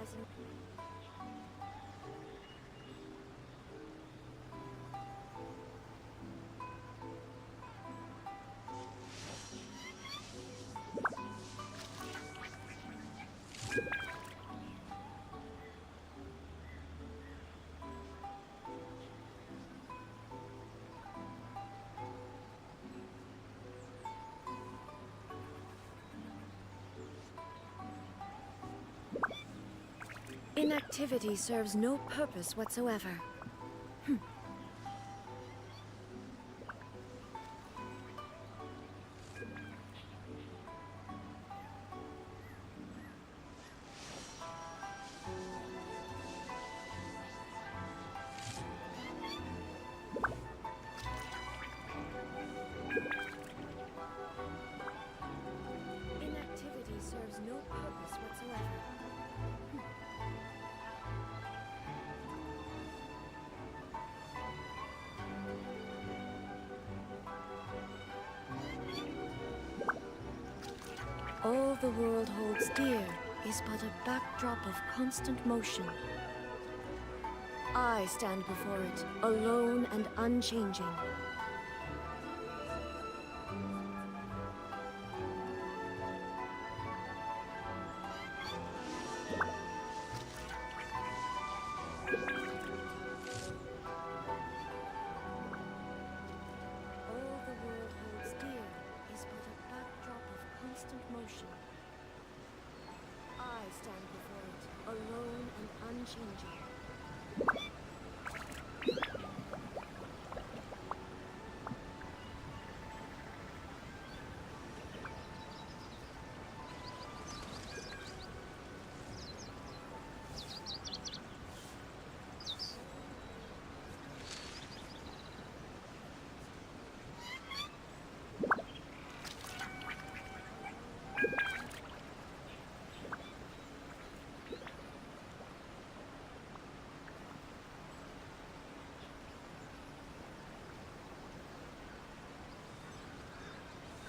rising. Inactivity serves no purpose whatsoever. Inactivity serves no purpose whatsoever. All the world holds dear is but a backdrop of constant motion. I stand before it, alone and unchanging. All the world holds dear is but a backdrop of constant motion. I stand before it, alone and unchanging.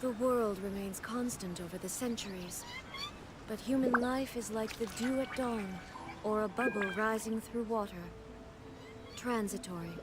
The world remains constant over the centuries, but human life is like the dew at dawn, or a bubble rising through water. Transitory.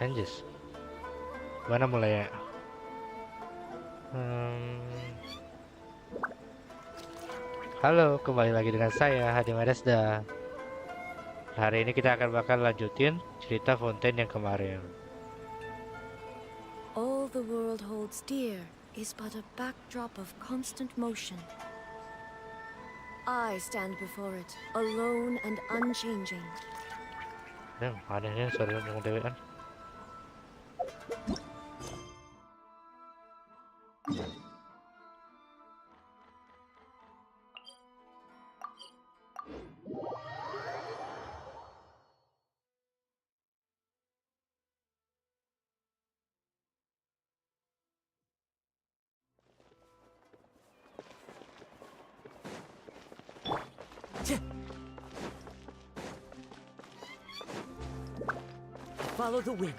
Anjis, mana mulai ya? Halo, kembali lagi dengan saya Hadi Madasda. Hari ini kita bakal lanjutin cerita Fontaine yang kemarin. All the world holds dear is but a backdrop of constant motion. I stand before it, alone and unchanging. Ada nih suara yang dewean. Follow the wind.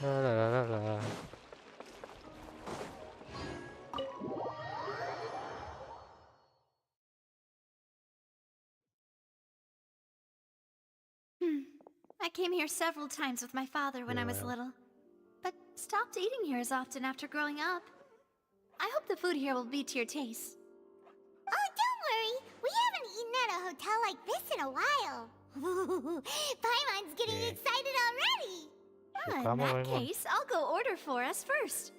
La la la la la. I came here several times with my father when I was Yeah. little, but stopped eating here as often after growing up. I hope the food here will be to your taste. Oh, don't worry. We haven't eaten at a hotel like this in a while. Paimon's getting Yeah. excited already. In Come that on. case, I'll go order for us first.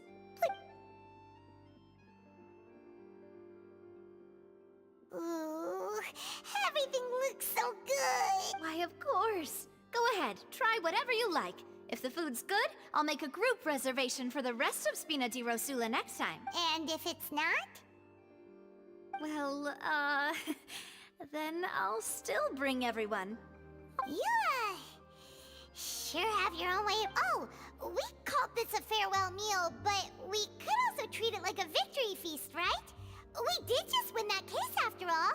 Why, of course. Go ahead, try whatever you like. If the food's good, I'll make a group reservation for the rest of Spina di Rosula next time. And if it's not? Well, then I'll still bring everyone. You, sure have your own way of... Oh, we called this a farewell meal, but we could also treat it like a victory feast, right? We did just win that case after all.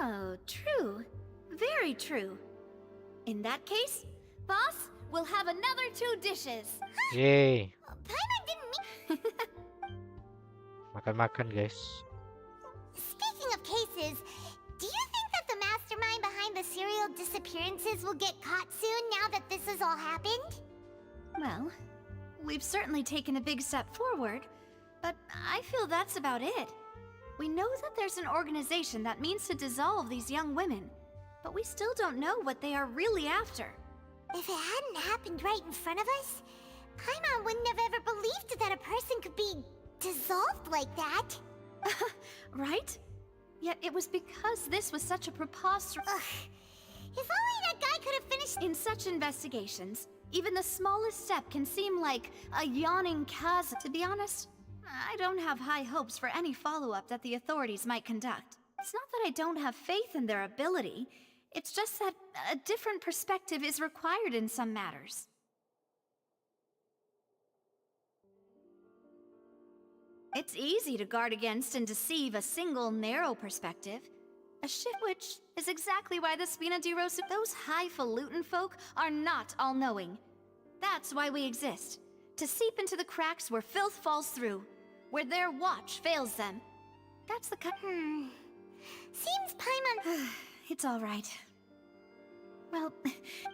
Oh, true. Very true. In that case, boss, we'll have another 2 dishes. Yeay. Paimon didn't mean... Makan-makan, guys. Speaking of cases, do you think that the mastermind behind the serial disappearances will get caught soon now that this has all happened? Well, we've certainly taken a big step forward, but I feel that's about it. We know that there's an organization that means to dissolve these young women, but we still don't know what they are really after. If it hadn't happened right in front of us, Paimon wouldn't have ever believed that a person could be dissolved like that. Right? Yet it was because this was such a preposterous... Ugh. If only that guy could have finished... In such investigations, even the smallest step can seem like a yawning chasm. To be honest, I don't have high hopes for any follow-up that the authorities might conduct. It's not that I don't have faith in their ability, it's just that a different perspective is required in some matters. It's easy to guard against and deceive a single narrow perspective. A shift which is exactly why the Spina di Rosula, those highfalutin folk, are not all-knowing. That's why we exist. To seep into the cracks where filth falls through. Where their watch fails them. That's the Seems Paimon... It's all right. Well,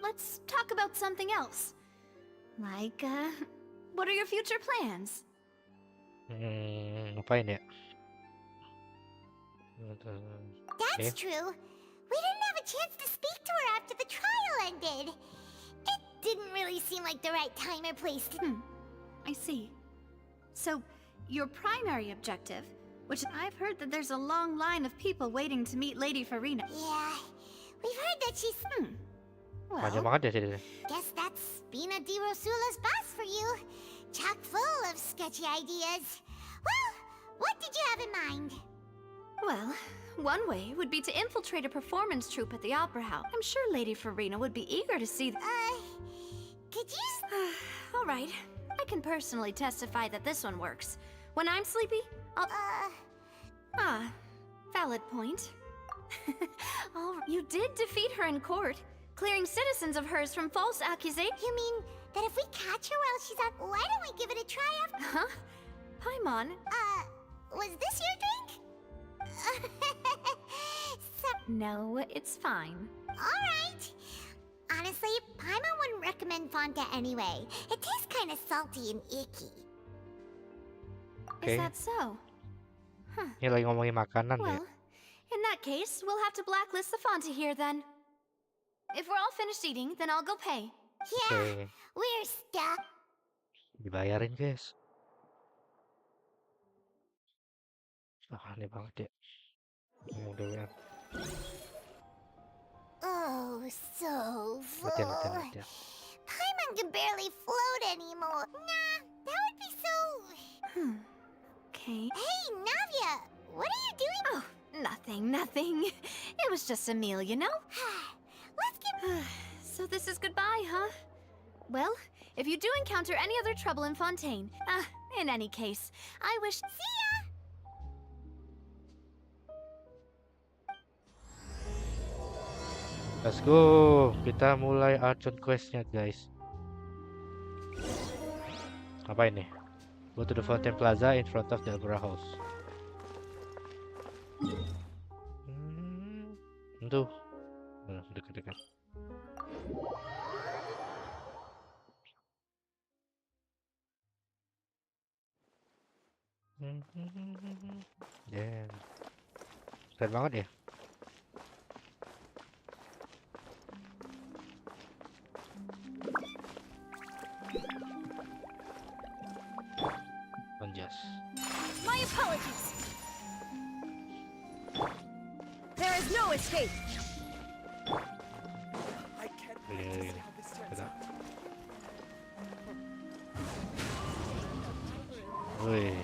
let's talk about something else. Like, what are your future plans? Ngapain ya? That's true. We didn't have a chance to speak to her after the trial ended. It didn't really seem like the right time or place to... I see. So, your primary objective, which I've heard that there's a long line of people waiting to meet Lady Farina. Yeah, we've heard that she's... Panjang Well, banget ya ceritanya. Guess that's Spina di Rosula's boss for you. Chock full of sketchy ideas. Well, what did you have in mind? well, one way would be to infiltrate a performance troupe at the Opera House. I'm sure Lady Farina would be eager to see Could you... All right, I can personally testify that this one works. When I'm sleepy, I'll... valid point. You did defeat her in court, clearing citizens of hers from false accusations. You mean that if we catch her while she's out... Why don't we give it a try after... Huh? Paimon? Was this your drink? No, it's fine. Alright. Honestly, Paimon wouldn't recommend Fonta anyway. It tastes kind of salty and icky. Okay. Is that so? Ini lagi ngomongin makanan ya. Well, in that case, we'll have to blacklist the Fonta here then. If we're all finished eating, then I'll go pay. Yeah, Oke, we're stuck. dibayarin guys. Aneh banget ya. Mudah-mudahan. Oh, so full. Latihan. Paimon can barely float anymore. Nah, that would be so... Okay. Hey, Navia, what are you doing? Oh, nothing. It was just a meal, you know? Let's get... So this is goodbye, huh? Well, if you do encounter any other trouble in Fontaine, in any case, I wish... See ya! Let's go. Kita mulai Archon questnya guys. Apa ini? Go to the Fontaine Plaza in front of the Opera House. Tuh. Dekat-dekat. Damn. Keren banget ya. Anjas. My apologies. There is no escape. Gini. Coba. Wih.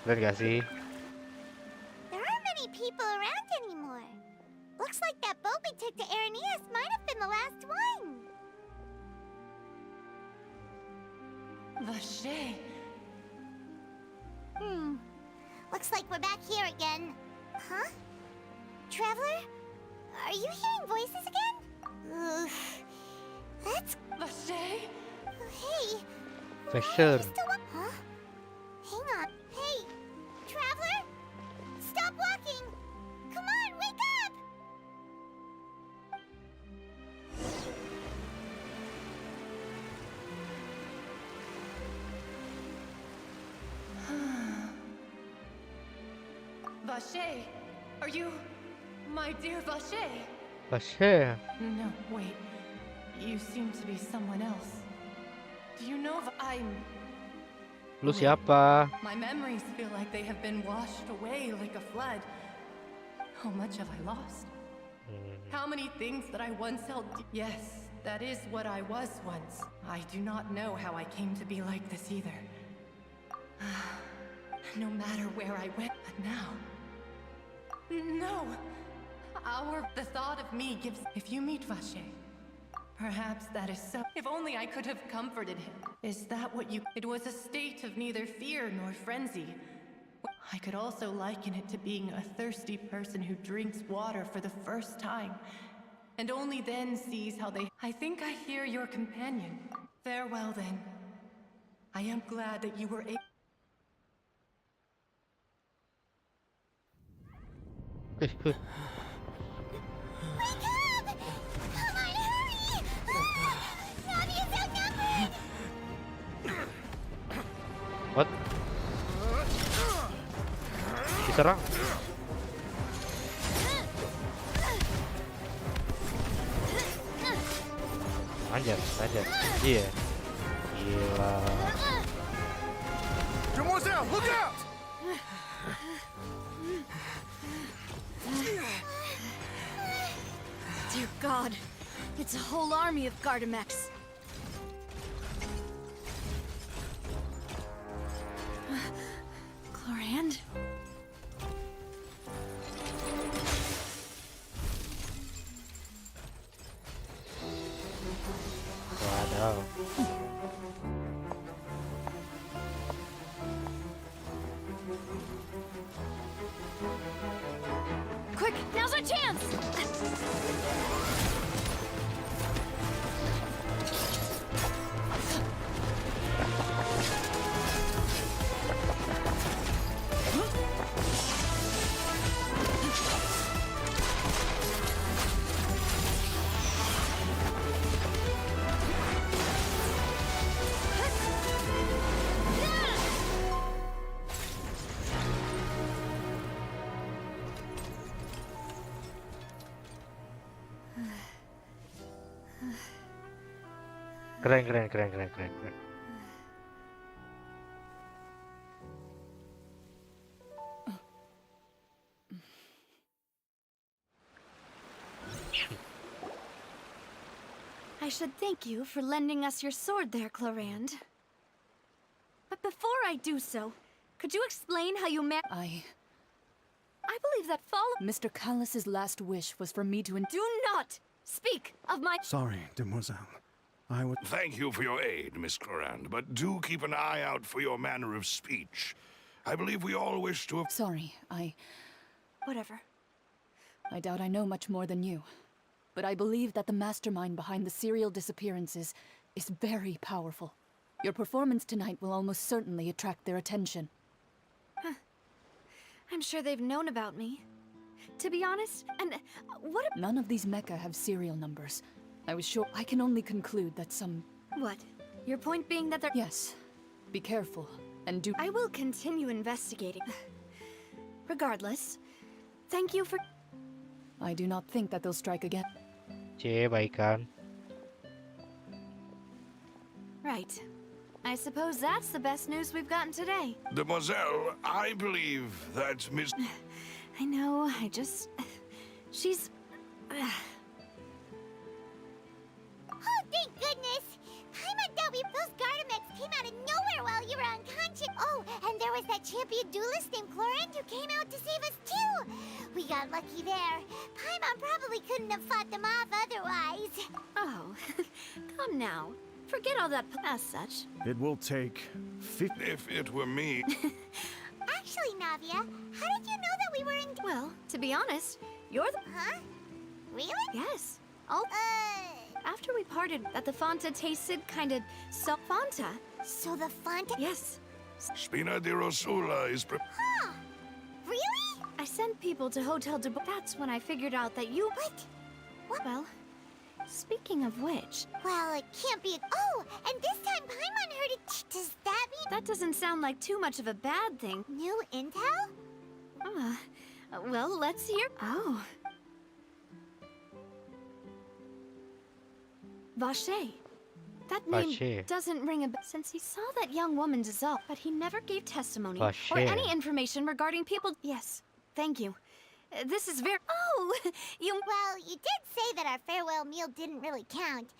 Keren gak sih? There aren't many people around anymore. Looks like that boat we took to Araneas might have been the last one. Vache. Looks like we're back here again. Huh? Traveler? Are you hearing voices again? Ugh. That's... Vache. Hey. For sure. Huh? Hang on. Hey. Traveler? Stop walking. Come on, wake up. Vache. Are you my dear Vache? Pasha. No, wait. You seem to be someone else. Do you know if I'm... Lu siapa? My memories feel like they have been washed away like a flood. How much have I lost? How many things that I once held... Yes, that is what I was once. I do not know how I came to be like this either. No matter where I went, but now... No! The thought of me gives... If you meet Vache, perhaps that is so... If only I could have comforted him. Is that what you... It was a state of neither fear nor frenzy. I could also liken it to being a thirsty person who drinks water for the first time, and only then sees how they... I think I hear your companion. Farewell then. I am glad that you were able... Wake up! Come on, hurry! Navi is outnumbered! What? Diserang. Anjir. Iya. Gila. Demoiselle, look out! Dear God, it's a whole army of Gardamex. Clorand? Waduh. Quick, now's our chance! Keren. I should thank you for lending us your sword there, Clorand. But before I do so, could you explain how you I believe that Mr. Callus's last wish was for me to Do not speak of my... Sorry, demoiselle. I would... Thank you for your aid, Miss Clorand, but do keep an eye out for your manner of speech. I believe we all wish to have... Sorry, Whatever. I doubt I know much more than you. But I believe that the mastermind behind the serial disappearances is very powerful. Your performance tonight will almost certainly attract their attention. I'm sure they've known about me. To be honest, and what None of these mecha have serial numbers. I was sure... I can only conclude that some... What? Your point being that they're... Yes. Be careful, and do... I will continue investigating. Regardless, thank you for... I do not think that they'll strike again. Cie, baikan. Right. I suppose that's the best news we've gotten today. Demoiselle, I believe that Miss... I know, She's... Oh, thank goodness! Paimon thought those Gardamex came out of nowhere while you were unconscious. Oh, and there was that champion duelist named Clorinde who came out to save us too. We got lucky there. Paimon probably couldn't have fought them off otherwise. Oh, come now. Forget all that as such. It will take 50. If it were me, Actually, Navia, how did you know that we were in... Well, to be honest, you're the... Huh? Really? Yes. All after we parted, that the Fanta tasted kind of so Fanta. So the Fanta... Yes. Spina di Rosula is Huh? Really? I sent people to Hotel de... That's when I figured out that you... What? Well, speaking of which, Well, it can't be... Oh, and this time Paimon heard it... Does that mean... that doesn't sound like too much of a bad thing. New intel? Well, let's hear... Oh. Vache. That name Vache. doesn't ring a bell since he saw that young woman dissolve, but he never gave testimony Vache. or any information regarding people... Yes, thank you. This is very... Oh, you... Well, you did say that our farewell meal didn't really count.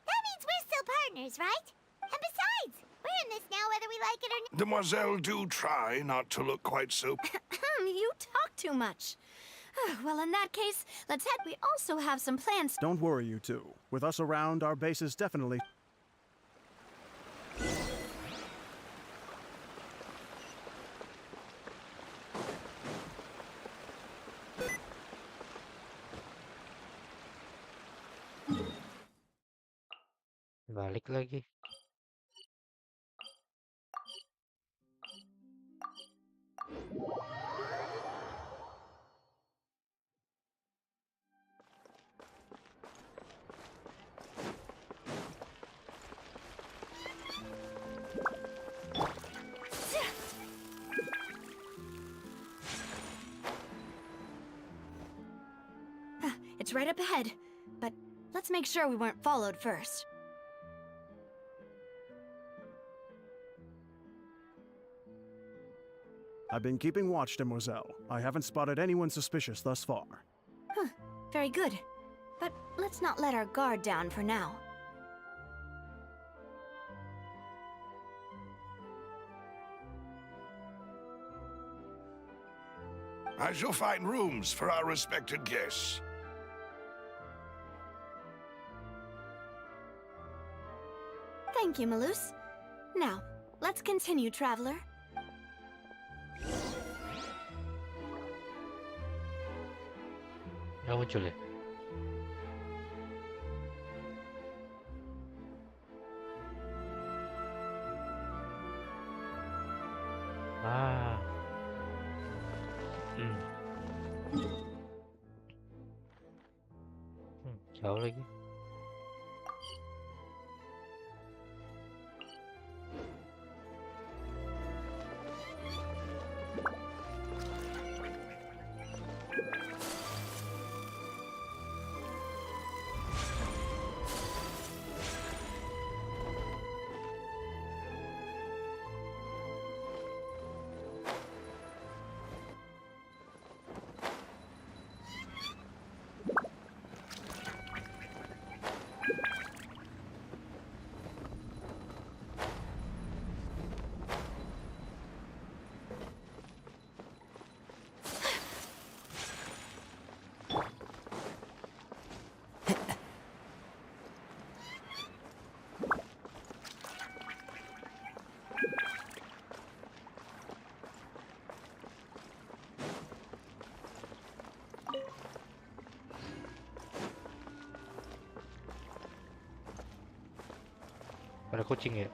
That means we're still partners, right? And besides, we're in this now whether we like it or not. Demoiselle, do try not to look quite so. You talk too much. Well, in that case, let's head. We also have some plans. Don't worry, you two. With us around, our base is definitely... Balik lagi. It's right up ahead, but let's make sure we weren't followed first. I've been keeping watch, Demoiselle. I haven't spotted anyone suspicious thus far. Very good. But let's not let our guard down for now. I shall find rooms for our respected guests. Thank you, Malus. Now, let's continue, traveler. Nggak muncul ya? Ah. Jauh lagi. Ada kucing ya?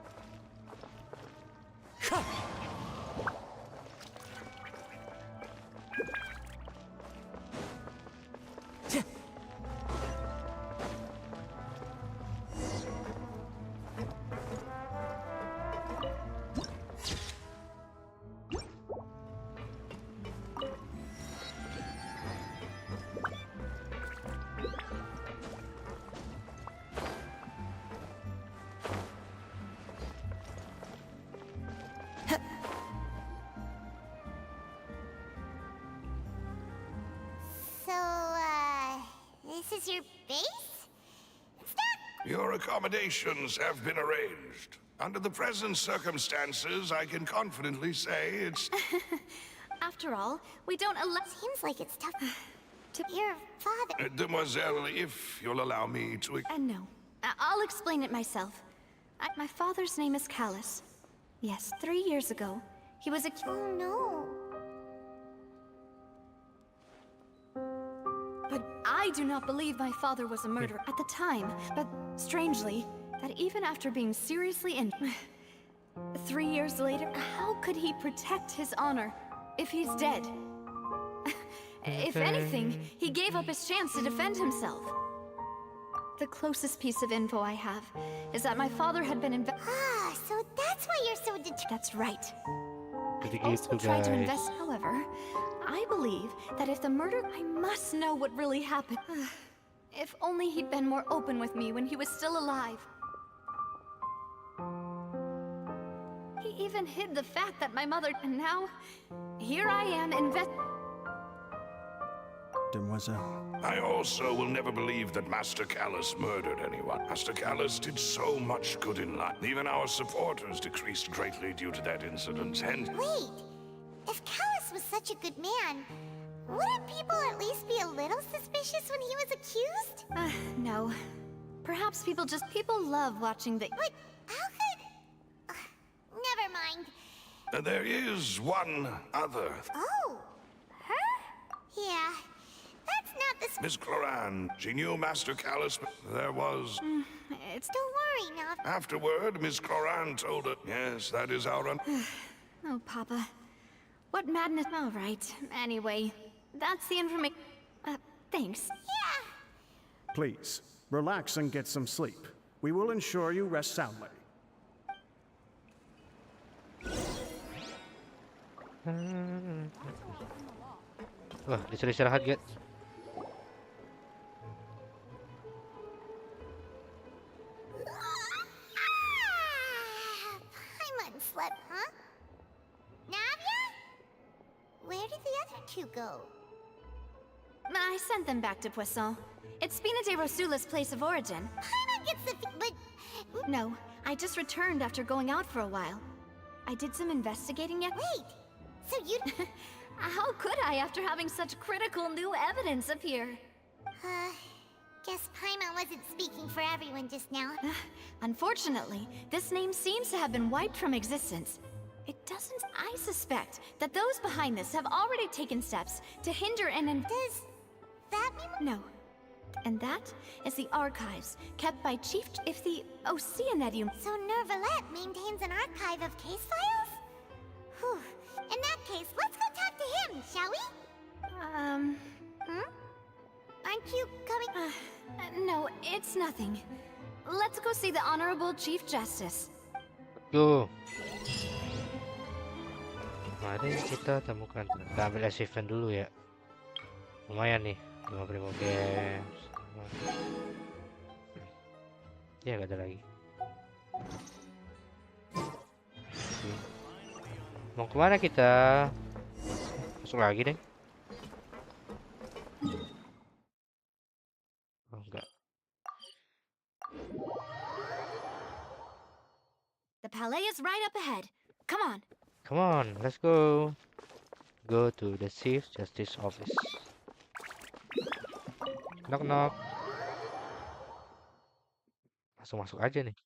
is your base? Stop! Your accommodations have been arranged. Under the present circumstances, I can confidently say it's... After all, we don't allow. Seems like it's tough to your father. Demoiselle, if you'll allow me to... No. I'll explain it myself. My father's name is Callus. Yes, 3 years ago, he was Oh no. But I do not believe my father was a murderer at the time. But strangely, that even after being seriously injured, 3 years later, how could he protect his honor if he's dead? If anything, he gave up his chance to defend himself. The closest piece of info I have is that my father had been So that's why you're so determined. That's right. Jadi Also gitu tried to guys. invest. However, I believe that if the murder, I must know what really happened. If only he'd been more open with me when he was still alive. He even hid the fact that my mother, and now, here I am Demoiselle. I also will never believe that Master Callus murdered anyone. Master Callus did so much good in life. Even our supporters decreased greatly due to that incident, and... Wait, if Callus was such a good man, wouldn't people at least be a little suspicious when he was accused? No. Perhaps people love watching the... But how could... never mind. There is one other. Oh, her? Yeah, that's not the... Miss Cloran, she knew Master Callus, but there was... It's... Don't worry, now. Afterward, Miss Cloran told her, yes, that is our... Oh, Papa. What madness... All right. Anyway, that's the information... thanks. Yeah. Please, relax and get some sleep. We will ensure you rest soundly. Wah, disuruh istirahat, Get. Paimon slept, huh? Navia? Where did the other two go? I sent them back to Poisson. It's Spina de Rosula's place of origin. Paimon gets the... but... No, I just returned after going out for a while. I did some investigating yet. Wait, so you... How could I after having such critical new evidence appear? Guess Paimon wasn't speaking for everyone just now. Unfortunately, this name seems to have been wiped from existence. It doesn't... I suspect that those behind this have already taken steps to hinder and... Does that mean... No. And that is the archives kept by Chief... If the Oceanedium... So Nervalette maintains an archive of case files? Whew. In that case, let's go talk to him, shall we? Aren't you coming? No, it's nothing. Let's go see the Honorable Chief Justice. Go. Mari kita temukan. Kita ambil achievement dulu ya. Lumayan nih. 55 games. Ya gak ada lagi. Oke. Mau kemana kita? Masuk lagi deh. Oh enggak. The palais is right up ahead. Come on. Come on, let's go. Go to the Chief Justice office. Knock knock. Langsung masuk aja nih.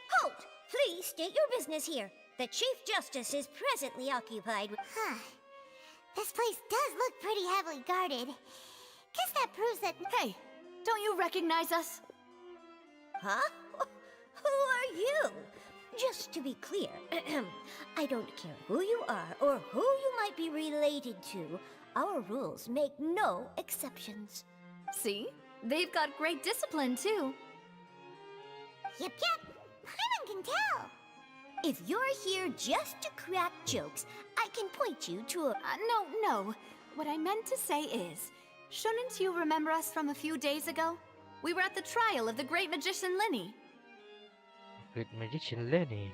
Halt! Please state your business here. The Chief Justice is presently occupied with... This place does look pretty heavily guarded. Guess that proves that... Hey, don't you recognize us? Huh? Who are you? Just to be clear, I don't care who you are or who you might be related to. Our rules make no exceptions. See? They've got great discipline, too. Yep. Paimon can tell. If you're here just to crack jokes, I can point you to a... No. What I meant to say is, shouldn't you remember us from a few days ago? We were at the trial of the great magician Linny. Great Magician Lenny.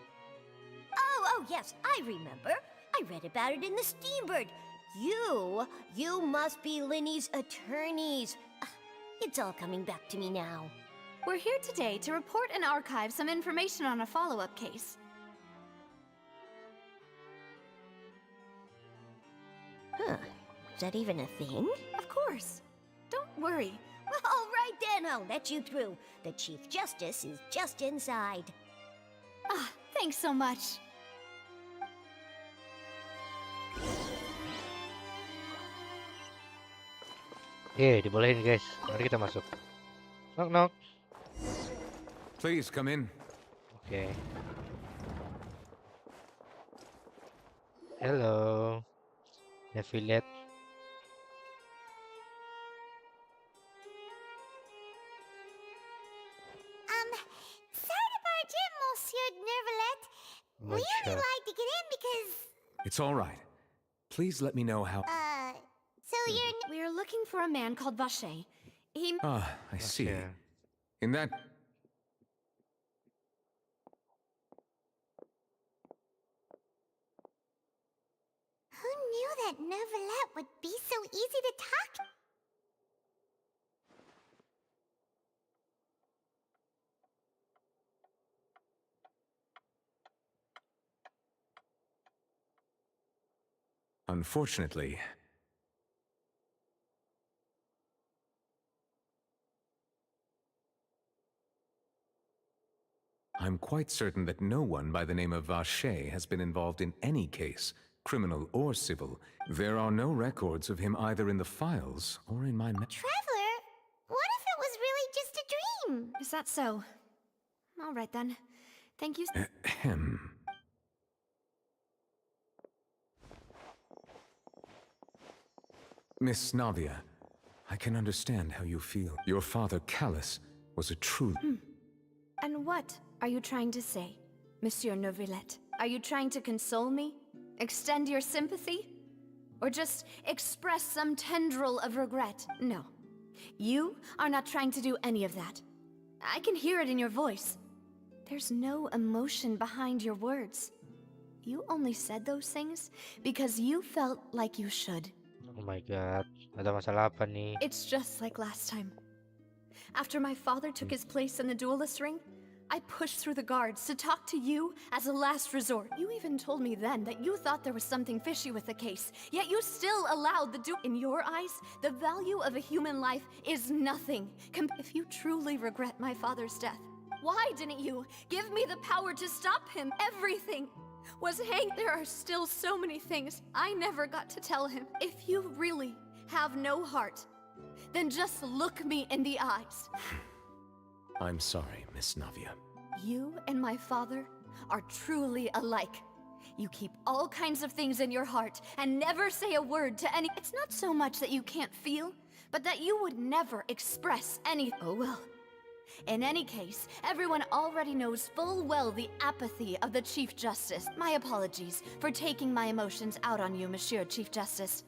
Oh, yes, I remember. I read about it in the Steambird. You must be Linny's attorneys. It's all coming back to me now. We're here today to report and archive some information on a follow-up case. Huh. Is that even a thing? Of course. Don't worry. All right then, I'll let you through. The Chief Justice is just inside. Ah, thanks so much. Dibolehin guys. Mari kita masuk. Knock knock. Please come in. Oke. Hello. Nefilet. Sorry to barge in, Monsieur Nervalet. We only Monsieur. like to get in because, It's all right. Please let me know how. so you're We are looking for a man called Vache. He... Ah, I see. Okay. In that. Who knew that Nervalet would be so easy to talk? Unfortunately, I'm quite certain that no one by the name of Vache has been involved in any case, criminal or civil. There are no records of him either in the files or in my... Traveler, what if it was really just a dream? Is that so? All right then. Thank you. Ahem. Miss Navia, I can understand how you feel. Your father, Callus, was a true... And what are you trying to say, Monsieur Neuvillette? Are you trying to console me? Extend your sympathy? Or just express some tendril of regret? No. You are not trying to do any of that. I can hear it in your voice. There's no emotion behind your words. You only said those things because you felt like you should. Oh my god. Ada masalah apa nih? It's just like last time. After my father took his place in the duelist ring, I pushed through the guards to talk to you as a last resort. You even told me then that you thought there was something fishy with the case, yet you still allowed the In your eyes, the value of a human life is nothing. If you truly regret my father's death, why didn't you give me the power to stop him? Everything was There are still so many things I never got to tell him. If you really have no heart, then just look me in the eyes. I'm sorry, Miss Navia. You and my father are truly alike. You keep all kinds of things in your heart and never say a word to any. It's not so much that you can't feel, but that you would never express any. Oh well. In any case, everyone already knows full well the apathy of the Chief Justice. My apologies for taking my emotions out on you, Monsieur Chief Justice.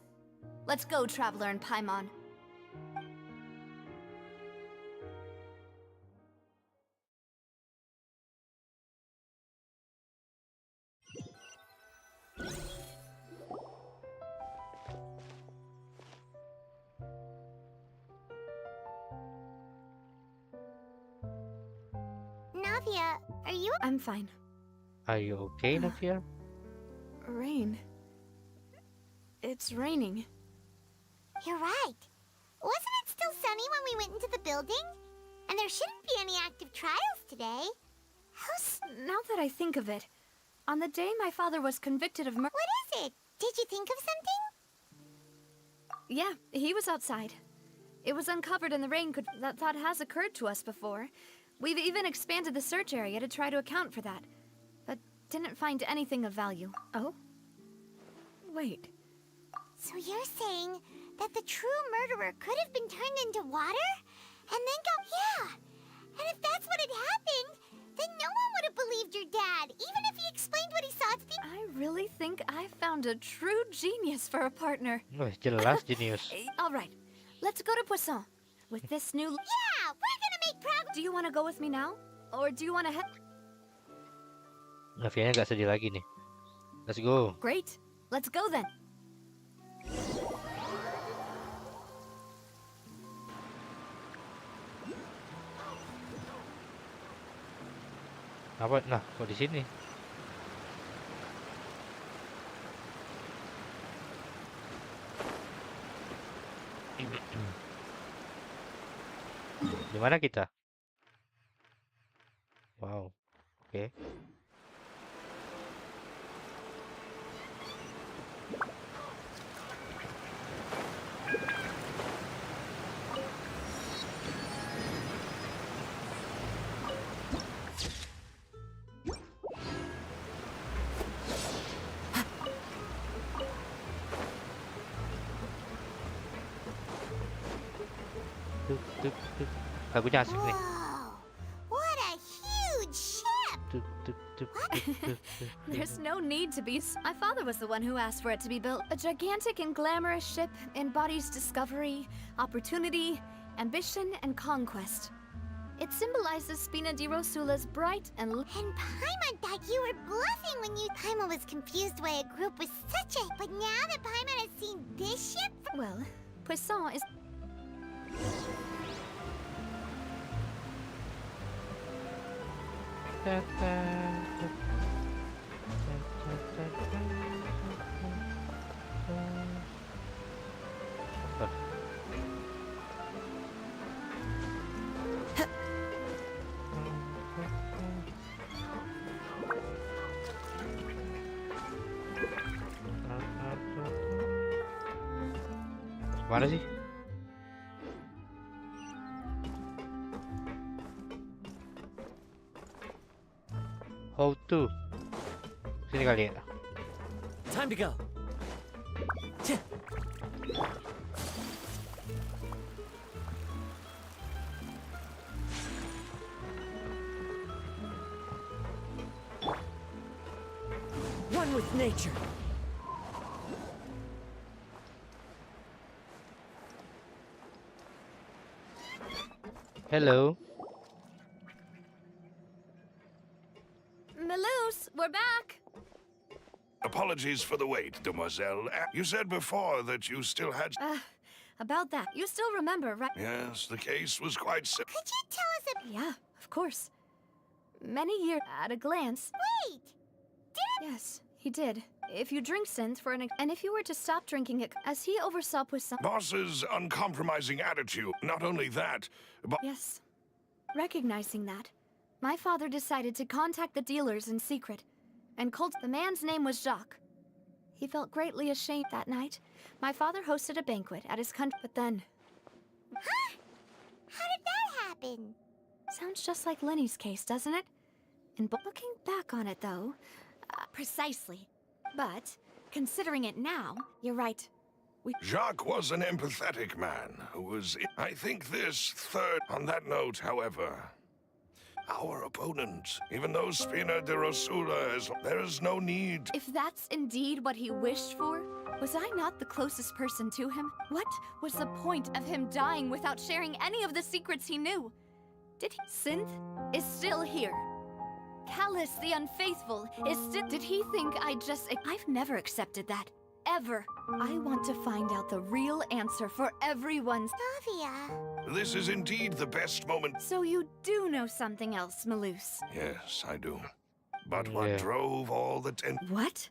Let's go, Traveler and Paimon. Navia, are you? I'm fine. Are you okay, Navia? Rain. It's raining. You're right. Wasn't it still sunny when we went into the building? And there shouldn't be any active trials today. Now that I think of it, on the day my father was convicted of murder. What is it? Did you think of something? Yeah, he was outside. It was uncovered in the rain. That thought has occurred to us before. We've even expanded the search area to try to account for that, but didn't find anything of value. Oh? Wait. So you're saying that the true murderer could have been turned into water? And then go... Yeah! And if that's what had happened, Then no one would have believed your dad, even if he explained what he saw at the... I really think I found a true genius for a partner. Wah, jelas jenius. All right, let's go to Poisson. With this new... Yeah, we're gonna make progress. Do you want to go with me now? Or do you want to head... Navianya nggak sedih lagi nih. Let's go. Great, let's go then. Apa? Nah, kok di sini? Di mana kita? Wow. Oke. Tuk, tuk, tuk. Lagunya asik nih. Whoa, what a huge ship! Tuk, tuk, tuk, tuk, tuk, tuk. There's no need to be. My father was the one who asked for it to be built. A gigantic and glamorous ship embodies discovery, opportunity, ambition, and conquest. It symbolizes Spina di Rosula's bright and... And Paimon thought you were bluffing when you... Paimon was confused why a group was such a... But now that Paimon has seen this ship... Well, Poisson is... Ta, ta, ta, ta, ta, ta, ta. Apa? Mana sih? How to? Sini kali ya. Time to go. One with nature. Hello. Melus, we're back. Apologies for the wait, demoiselle. You said before that you still had... About that, you still remember, right? Yes, the case was quite simple. Could you tell us a... Yeah, of course. Many years at a glance. Wait! Yes, he did. If you drink synth for and if you were to stop drinking it, as he oversaw Poisson. Boss's uncompromising attitude. Not only that, but... Yes. Recognizing that, my father decided to contact the dealers in secret, and the man's name was Jacques. He felt greatly ashamed that night. My father hosted a banquet at his country, but then... Huh? How did that happen? Sounds just like Lenny's case, doesn't it? And looking back on it, though... precisely. But, considering it now, you're right. Jacques was an empathetic man who was... I think this third... On that note, however... Our opponent, even though Spina di Rosula is... There is no need... If that's indeed what he wished for, was I not the closest person to him? What was the point of him dying without sharing any of the secrets he knew? Did he... Synth is still here. Callus the Unfaithful is still... Did he think I just... I've never accepted that. Ever. I want to find out the real answer for everyone's... Davia. This is indeed the best moment... So you do know something else, Melus? Yes, I do. But what Yeah. drove all the What?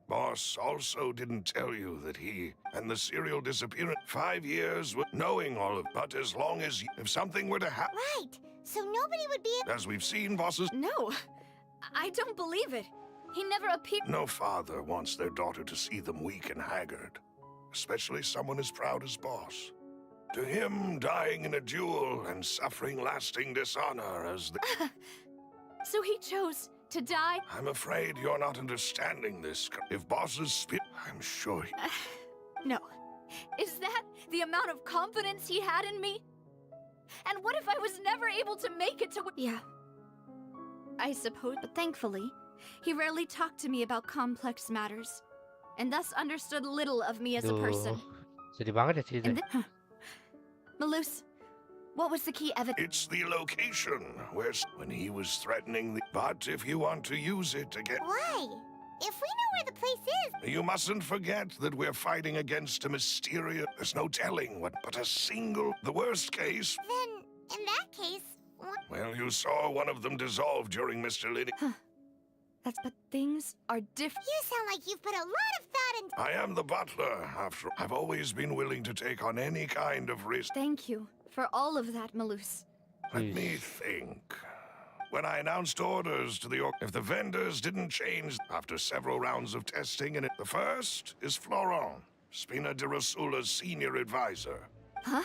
Boss also didn't tell you that he and the serial disappearance 5 years with knowing all of... But as long as... If something were to happen... Right. So nobody would be... As we've seen, bosses... No. I don't believe it. He never appeared... No father wants their daughter to see them weak and haggard. Especially someone as proud as Boss. To him, dying in a duel and suffering lasting dishonor as the... So he chose to die? I'm afraid you're not understanding this. If Boss's spit... I'm sure he... No. Is that the amount of confidence he had in me? And what if I was never able to make it to... Yeah. I suppose, but thankfully, he rarely talked to me about complex matters, and thus understood little of me as a person. Sedih banget ya cerita. And then, Malus, what was the key evidence? It's the location where when he was threatening the... But if you want to use it again... Why? If we know where the place is... You mustn't forget that we're fighting against a mysterious... There's no telling what... But a single... The worst case... Then, in that case... Well, you saw one of them dissolve during Mr. Liddy. But things are different. You sound like you've put a lot of thought into... I am the butler, after... I've always been willing to take on any kind of risk. Thank you for all of that, Malus. Let me think. When I announced orders to the... If the vendors didn't change after several rounds of testing, and the first is Florent, Spina de Rosula's senior advisor. Huh?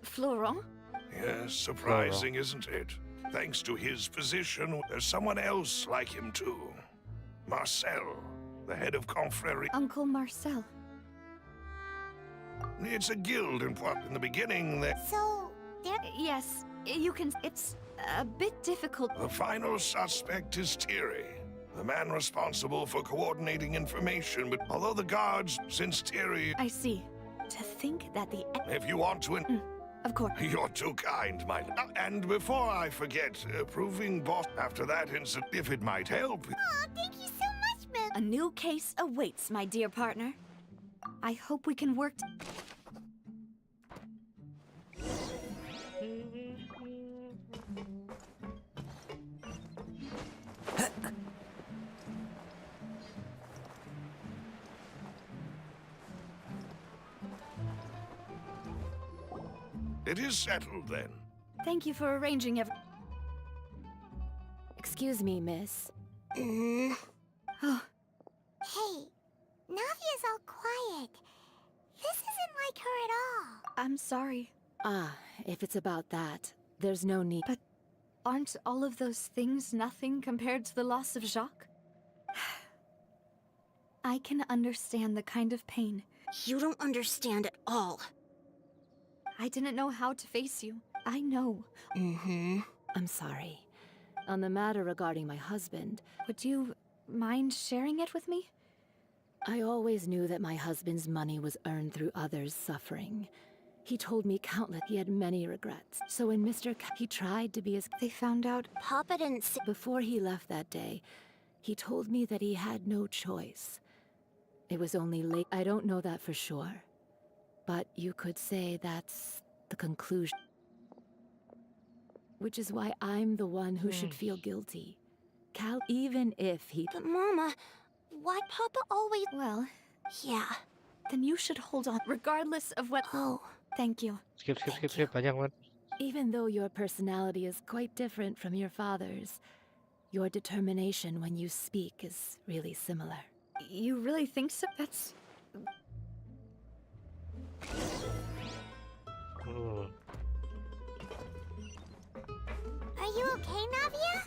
Florent? Yes, surprising, isn't it? Thanks to his position, there's someone else like him too. Marcel, the head of Confrérie. Uncle Marcel. It's a guild, and in the beginning, So, there... Yes, you can... It's a bit difficult. The final suspect is Thierry, the man responsible for coordinating information, but although the guards, since Thierry... I see. To think that the... If you want to... Of course. You're too kind, my... And before I forget, proving boss after that incident, if it might help... Aw, thank you so much, Mel. A new case awaits, my dear partner. I hope we can work... It is settled, then. Thank you for arranging Excuse me, miss. Hey, Navia's all quiet. This isn't like her at all. I'm sorry. Ah, if it's about that, there's no need. But aren't all of those things nothing compared to the loss of Jacques? I can understand the kind of pain. You don't understand at all. I didn't know how to face you. I know. I'm sorry. On the matter regarding my husband, Would you mind sharing it with me? I always knew that my husband's money was earned through others' suffering. He told me countless he had many regrets. So when he tried to be as... They found out... Papa didn't say... Before he left that day, he told me that he had no choice. It was only late. I don't know that for sure. But you could say that's the conclusion. Which is why I'm the one who should feel guilty. Even if he... But Mama, why Papa always... Well, Yeah. then you should hold on, regardless of what... Oh. Thank you. Skip, panjang banget. Even though your personality is quite different from your father's, your determination when you speak is really similar. You really think so? That's... Are you okay, Navia?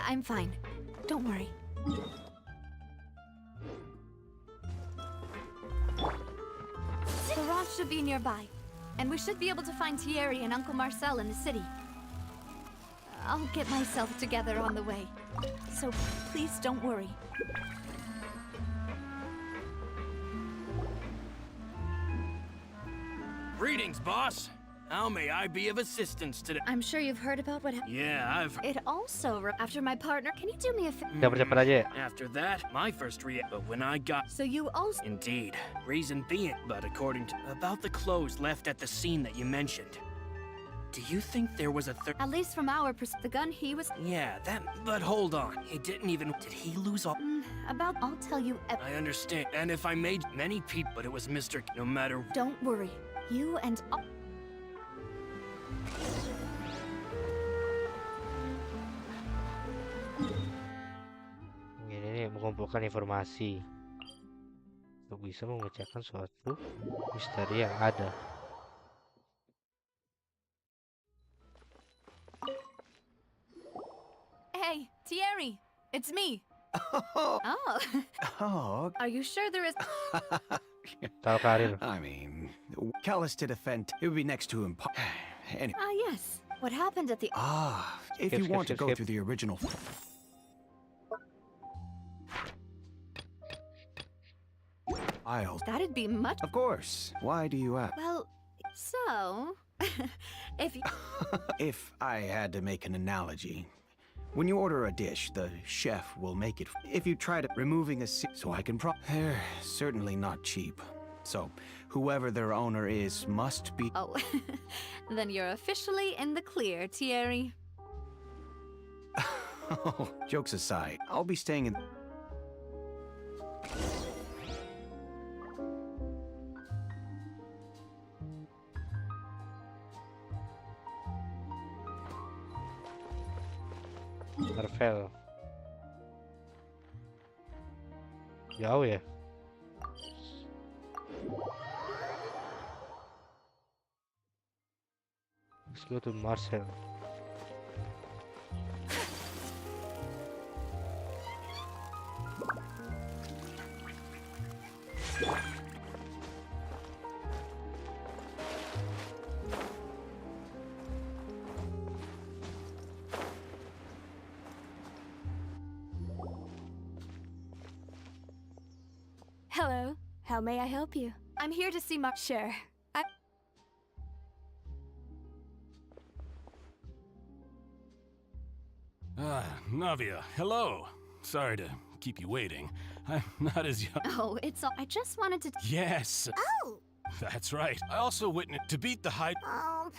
I'm fine. Don't worry. Laurent should be nearby, and we should be able to find Thierry and Uncle Marcel in the city. I'll get myself together on the way, so please don't worry. Greetings, boss. How may I be of assistance today? I'm sure you've heard about what happened. Yeah, I've... It also, after my partner, can you do me a favor? Cepet-cepet aja ya. After that, my first reaction... But when I got... So you also... Indeed. Reason being, but according to... About the clothes left at the scene that you mentioned. Do you think there was a third... At least from our perspective, the gun he was... Yeah, that... But hold on. He didn't even... Did he lose all... About... I'll tell you... I understand. And if I made many people... But it was Mr... No matter... Don't worry. You and... Ini nih mengumpulkan informasi untuk bisa memecahkan suatu misteri yang ada. Hey, Thierry, it's me. Oh. Oh. Are you sure there is... Tahu karir. I mean, callous to defend. It would be next to anyway. Ah, yes. What happened at the... If Skip, you skip, want to skip, go skip. through the original... files. That'd be much... Of course. Why do you ask? Well, so... if you... If I had to make an analogy, when you order a dish, the chef will make it. If you try to removing a so I can they're certainly not cheap. So, whoever their owner is must be. Oh, then you're officially in the clear, Thierry. Oh, jokes aside, I'll be staying in. Marvel. Jauh ya? Let's go to Marcel. Hello. How may I help you? I'm here to see Mark. Sure. Navia, hello. Sorry to keep you waiting. I'm not as young. Oh, it's all... I just wanted to... Yes, Oh! that's right. I also witnessed to beat the high... Oh...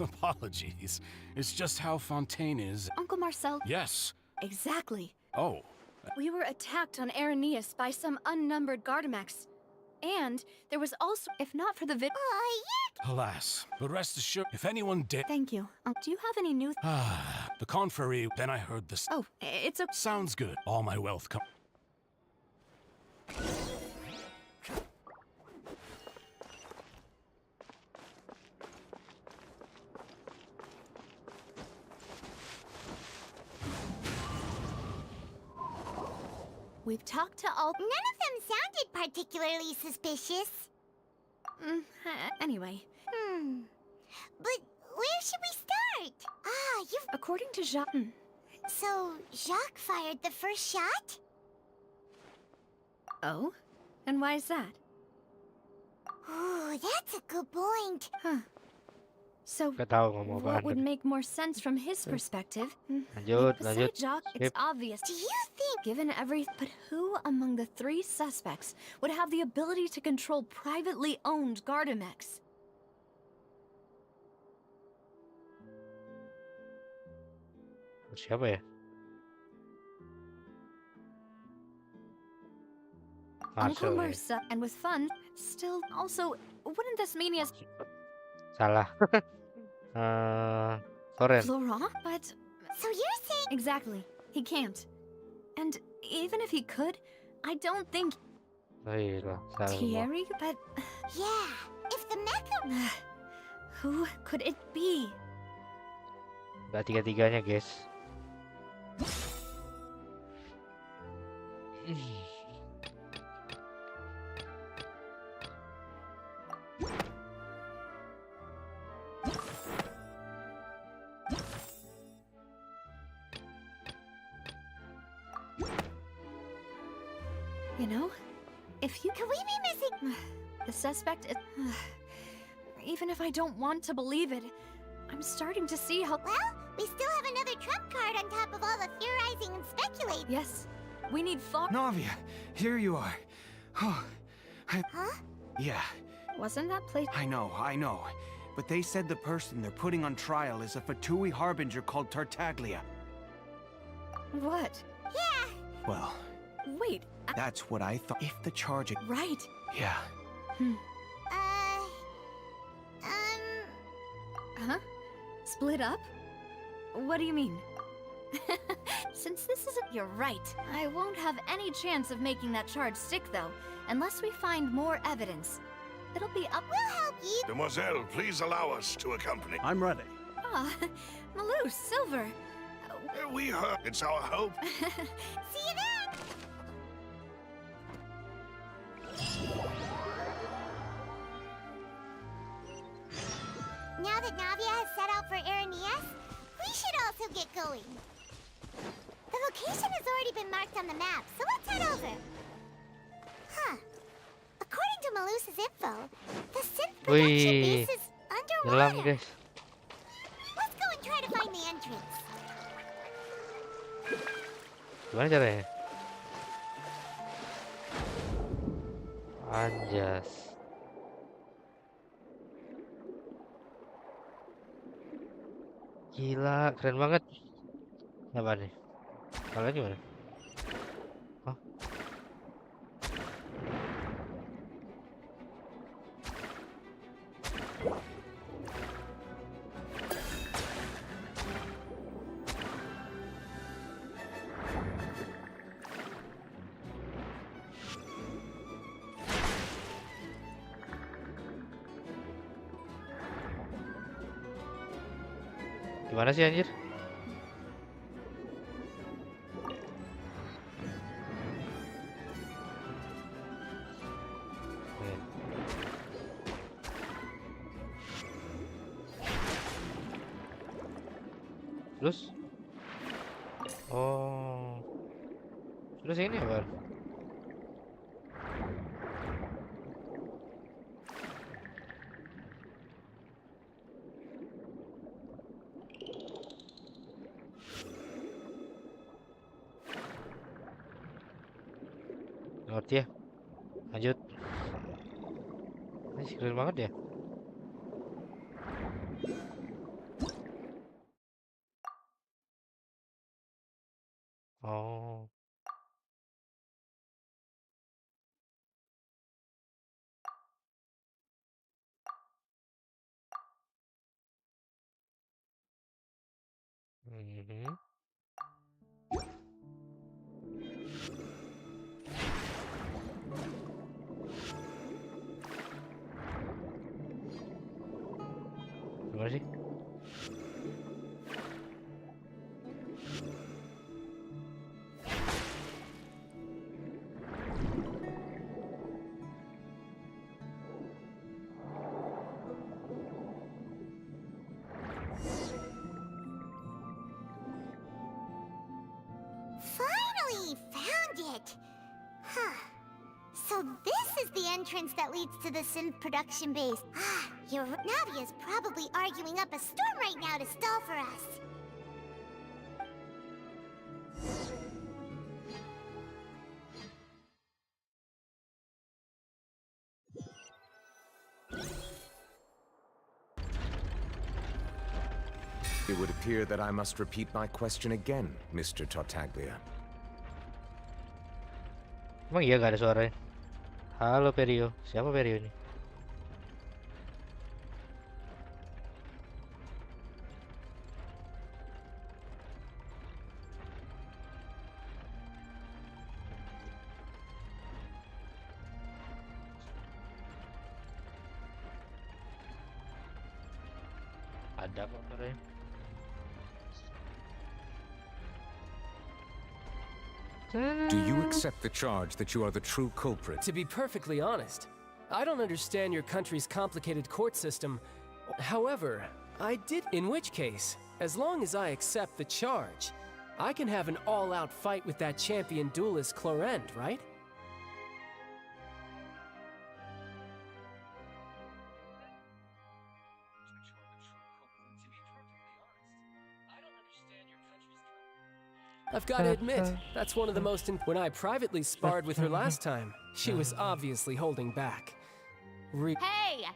Apologies. It's just how Fontaine is. Uncle Marcel... Yes. Exactly. Oh, We were attacked on Araneus by some unnumbered Gardamex. And there was also... If not for the alas. But rest assured, if anyone did... Thank you. Do you have any news? The confrerie, then I heard this. Oh, it's a... Sounds good. All my wealth come... We've talked to all... None of them sounded particularly suspicious. Anyway, But where should we start? You've... according to Jacques... So, Jacques fired the first shot? Oh? And why is that? Ooh, that's a good point. Huh. So, Gak tahu ngomong what apaan would tadi. make more sense from his perspective? Lanjut, lanjut. Besides Jacques, Skip. it's obvious. Do you think... Given every... But who among the three suspects would have the ability to control privately owned Gardamex? Siapa ya? Uncle Marcel ya? Marcel, and with fun, still also, wouldn't this mean he has Salah. Soren. Florent? But So you're saying... exactly, he can't. And even if he could, I don't think Oh iya lah, salah gua. Thierry. But Yeah, if the mecha... who could it be? Gak tiga-tiganya, guys. You know, if you Could we be missing... the suspect is. Even if I don't want to believe it, I'm starting to see how. Well, we still have another trump card on top of all the theorizing and speculating. Yes, we need far. Navia, here you are. Oh, Huh? yeah, Wasn't that place? I know. But they said the person they're putting on trial is a Fatui harbinger called Tartaglia. What? Yeah. Well, Wait. that's what I thought. If the charge... Right. Yeah. Huh? Split up? What do you mean? Since this isn't... You're right. I won't have any chance of making that charge stick, though, unless we find more evidence. It'll be up... We'll help you. Demoiselle, please allow us to accompany. I'm ready. Ah, Malou, Silver. We heard. It's our hope. See you then. Now that Navia has set out for Aranias, we should also get going. The location has already been marked on the map, so let's head over. Huh. According to Malus's info, the synth production Wih, base is nyelam underwater. guys. Let's go and try to find the entrance. Gimana caranya? Anjas. Gila, keren banget. Apa nih? Kalian gimana? Hah? Gimana sih anjir? Oke. Terus? Oh. Terus ini apa? Ngerti ya? Lanjut. Ini keren banget ya. Oh. Mhm. Gimana sih? Finally found it! Huh. So this is the entrance that leads to the synth production base. Navia's probably arguing up a storm right now to stall for us. It would appear that I must repeat my question again, Mr. Tartaglia. Emang iya gak ada suaranya? Halo Perio, siapa Perio ini? Ada kok suaranya. Do you accept the charge that you are the true culprit? To be perfectly honest, I don't understand your country's complicated court system. However, I did. In which case, as long as I accept the charge, I can have an all-out fight with that champion duelist Clorend, right? I've got to admit, that's one of the most when I privately sparred with her last time, she was obviously holding back. Hey!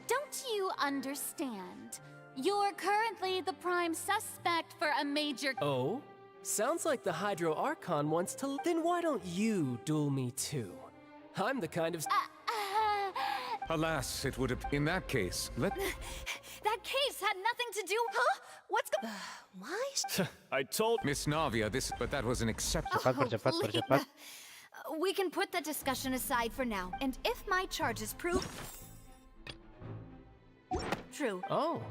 Don't you understand? You're currently the prime suspect for a major... Oh? Sounds like the Hydro Archon wants to... Then why don't you duel me too? I'm the kind of... Alas, it would have... In that case, let... That case had nothing to do... Huh? What's going... Why? I told Miss Navia this, but that was an exception. Percepat. We can put that discussion aside for now, and if my charges prove... true. Oh.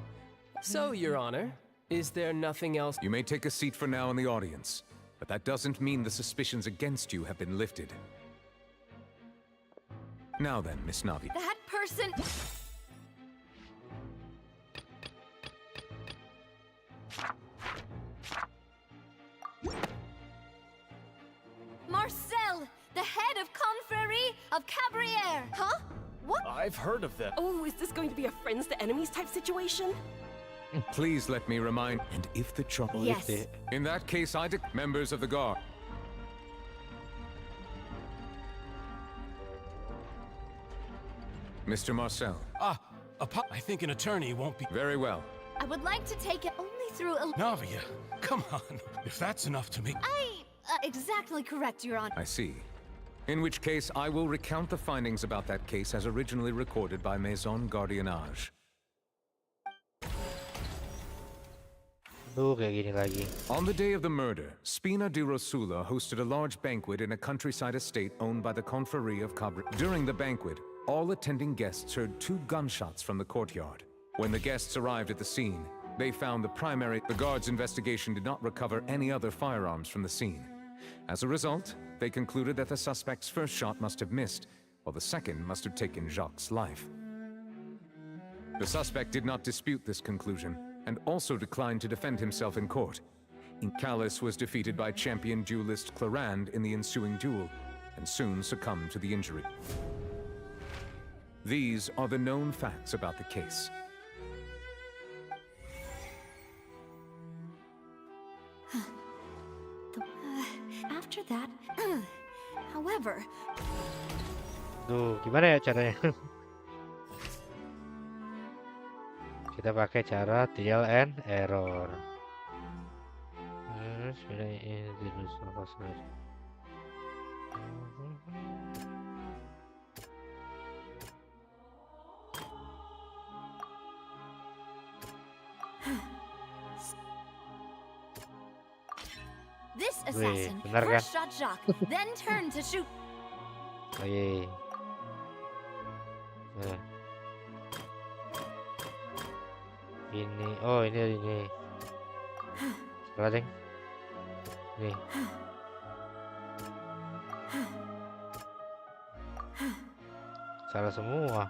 So, Your Honor, is there nothing else? You may take a seat for now in the audience, but that doesn't mean the suspicions against you have been lifted. Now then, Miss Navia. That person... the head of Confrérie of Cabriere. Huh? What? I've heard of them. Oh, is this going to be a friends to enemies type situation? Please let me remind. And if the charge. Yes. In that case, members of the guard. Mr. Marcel. I think an attorney won't be. Very well. I would like to take it only through a... Navia, come on. If that's enough to make. exactly correct, Your Honor. I see. In which case, I will recount the findings about that case as originally recorded by Maison Gardiennage. Kayak gini lagi. On the day of the murder, Spina di Rosula hosted a large banquet in a countryside estate owned by the Confrérie of Cabriere. During the banquet, all attending guests heard 2 gunshots from the courtyard. When the guests arrived at the scene, they found the guard's investigation did not recover any other firearms from the scene. As a result, they concluded that the suspect's first shot must have missed, while the second must have taken Jacques' life. The suspect did not dispute this conclusion, and also declined to defend himself in court. Callas was defeated by champion duelist Clarande in the ensuing duel, and soon succumbed to the injury. These are the known facts about the case. After that, however... Duh, gimana ya caranya? Kita pakai cara trial and error. This assassin benar kan? first shot Jacques, then turned to shoot. Oh iya. Nah. Ini. Salah deng. Nih. Salah semua.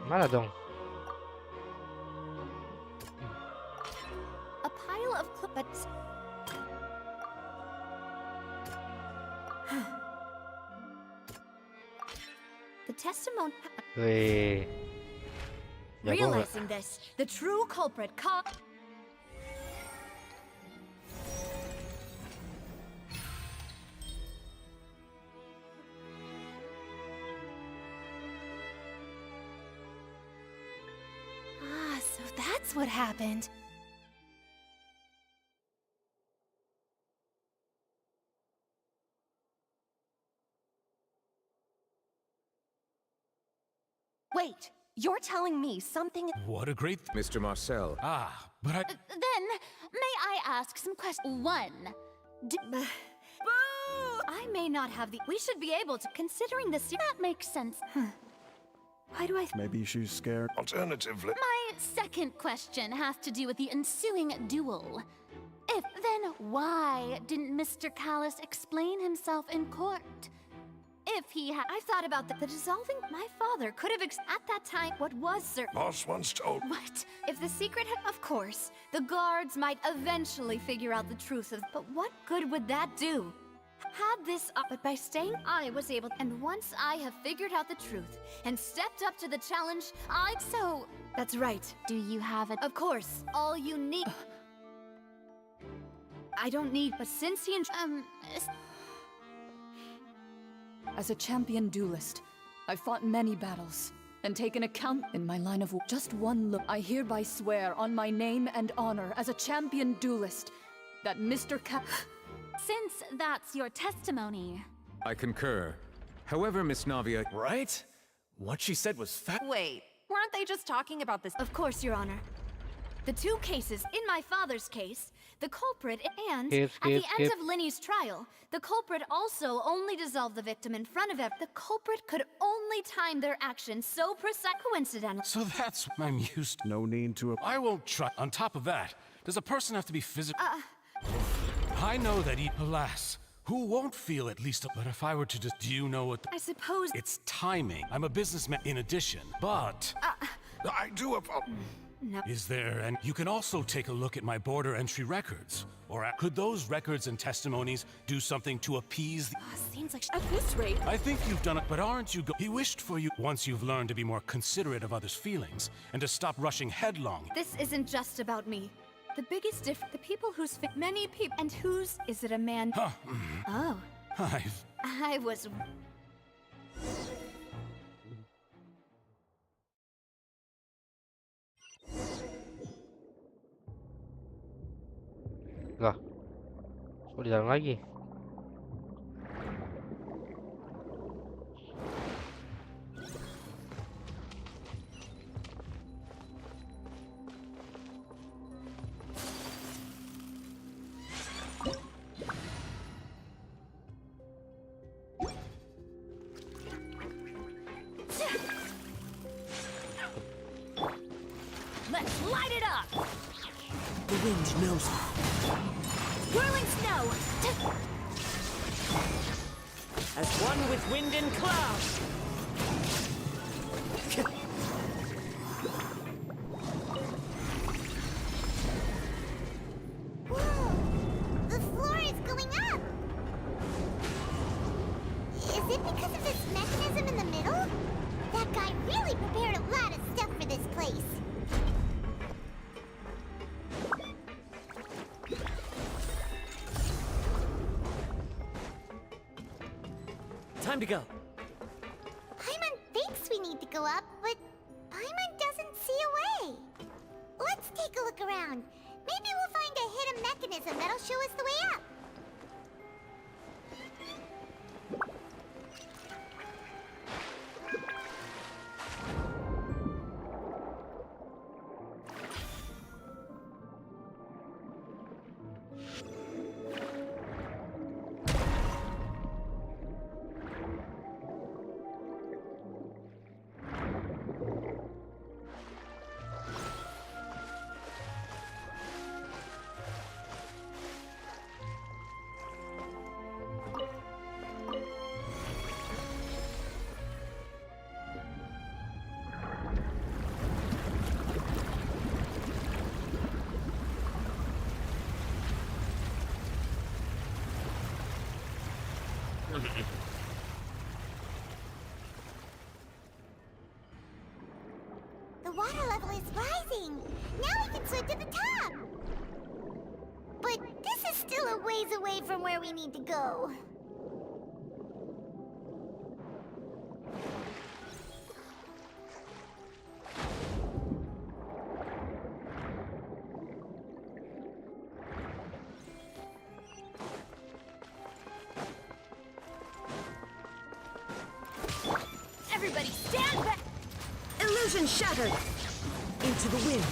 Mana dong? A pile of clips. The testimony. Wih. Jago nggak? Realizing this, the true culprit caught. So that's what happened. Wait, you're telling me something... What a great... Mr. Marcel. But I... Then, may I ask some questions? One. Boo! I may not have the... We should be able to... Considering this... That makes sense. Why do I... Maybe she's scared. Alternatively... My second question has to do with the ensuing duel. If then, why didn't Mr. Callas explain himself in court? If he had... I thought about the dissolving... My father could have at that time what was certain... Boss once told... What? If the secret had... Of course, the guards might eventually figure out the truth of... But what good would that do? Had this up... But by staying, I was able... And once I have figured out the truth and stepped up to the challenge, So... That's right. Do you have it? Of course. All you need... I don't need... But since he... As a champion duelist, I've fought many battles and taken account in my line of work. Just one look, I hereby swear on my name and honor as a champion duelist that Mr. Since that's your testimony... I concur. However, Miss Navia... Right? What she said was Wait, weren't they just talking about this? Of course, Your Honor. The 2 cases, in my father's case, the culprit and, Skip. at the end of Linny's trial, the culprit also only dissolved the victim in front of The culprit could only time their actions so coincidentally. So that's what I'm used to. No need to... I won't try. On top of that, does a person have to be physical? I know that alas, Who won't feel at least but if I were to just... Do you know what... I suppose... It's timing. I'm a businessman in addition, but... I do apologize. No. Is there... And you can also take a look at my border entry records. Or could those records and testimonies do something to appease the... Seems like at this rate... I think you've done it, but aren't you He wished for you once you've learned to be more considerate of others' feelings and to stop rushing headlong. This isn't just about me. The biggest the people whose many people... And whose... Is it a man... Huh. Oh. I was... Lah, kok di dalam lagi? Let's light it up! The wind knows it. Whirling snow! As one with wind and cloud! Whoa! The floor is going up! Is it because of this mechanism in the middle? That guy really prepared a lot of stuff for this place. Time to go. Paimon thinks we need to go up, but Paimon doesn't see a way. Let's take a look around. Maybe we'll find a hidden mechanism that'll show us the way up. The water level is rising. Now we can swim to the top. But this is still a ways away from where we need to go. Everybody stand back! Illusion shattered! Into the wind!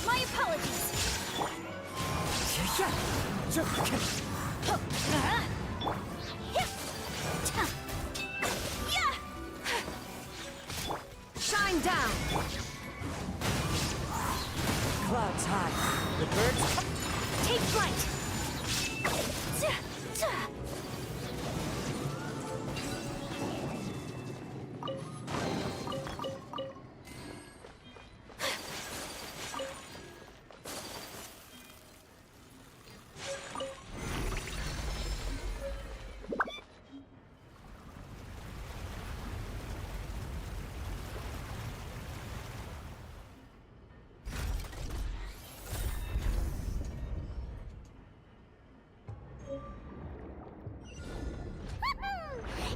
My apologies! Shine down! Clouds high. The birds... Take flight!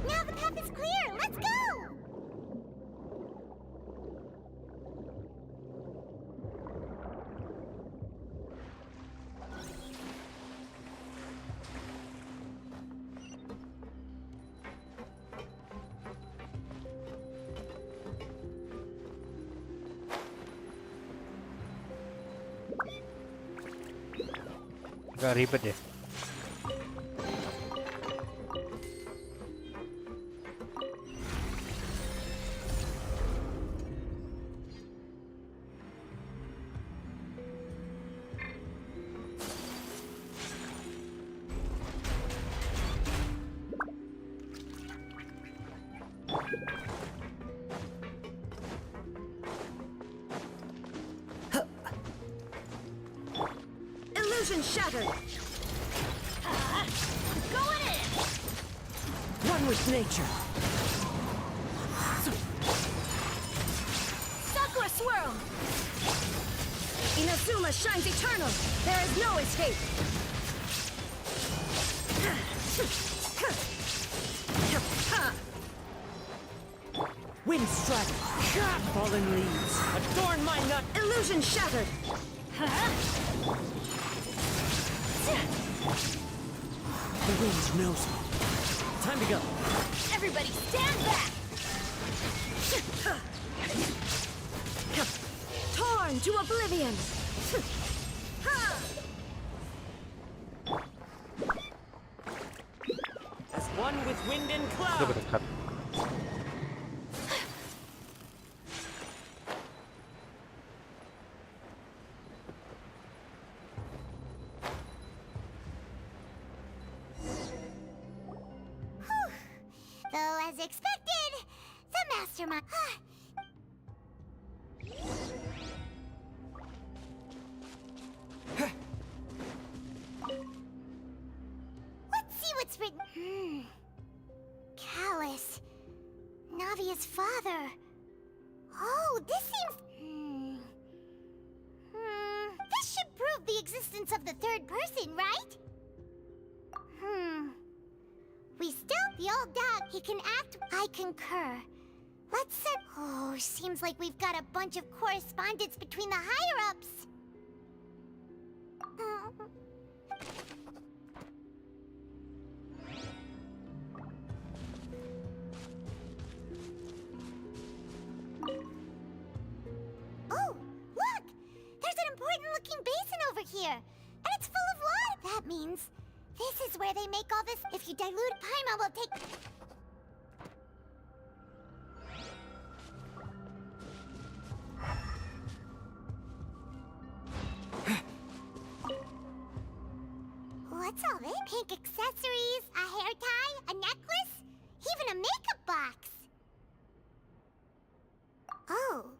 Now the path is clear. Let's go! Agak ribet ya. Illusion shattered! Going in! One with nature. Sakura swirl! Inazuma shines eternal! There is no escape! Wind strike! Fallen leaves! Adorn my nut! Illusion shattered! The wind knows me. Time to go. Everybody stand back! Torn to oblivion! As one with wind and Udah cloud! berdekat. Though, as expected, the mastermind. Let's see what's written. Callus. Navia's father. Oh, this seems... This should prove the existence of the third person, right? We still the old dog. He can act. I concur. Let's set. Oh, seems like we've got a bunch of correspondence between the higher-ups. Oh, look! There's an important-looking basin over here, and it's full of water. That means this is where they make all this. If you dilute Paimon will take. What's all this? Pink accessories, a hair tie, a necklace, even a makeup box. Oh,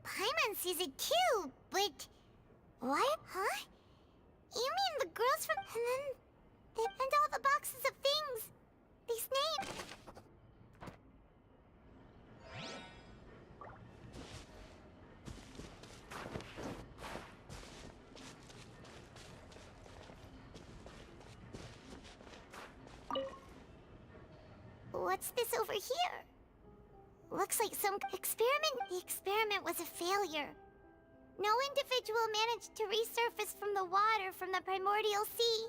Paimon sees it too, but what? Huh? You mean the girls from and all the boxes of things. These names. What's this over here? Looks like some experiment. The experiment was a failure. No individual managed to resurface from the water from the primordial sea.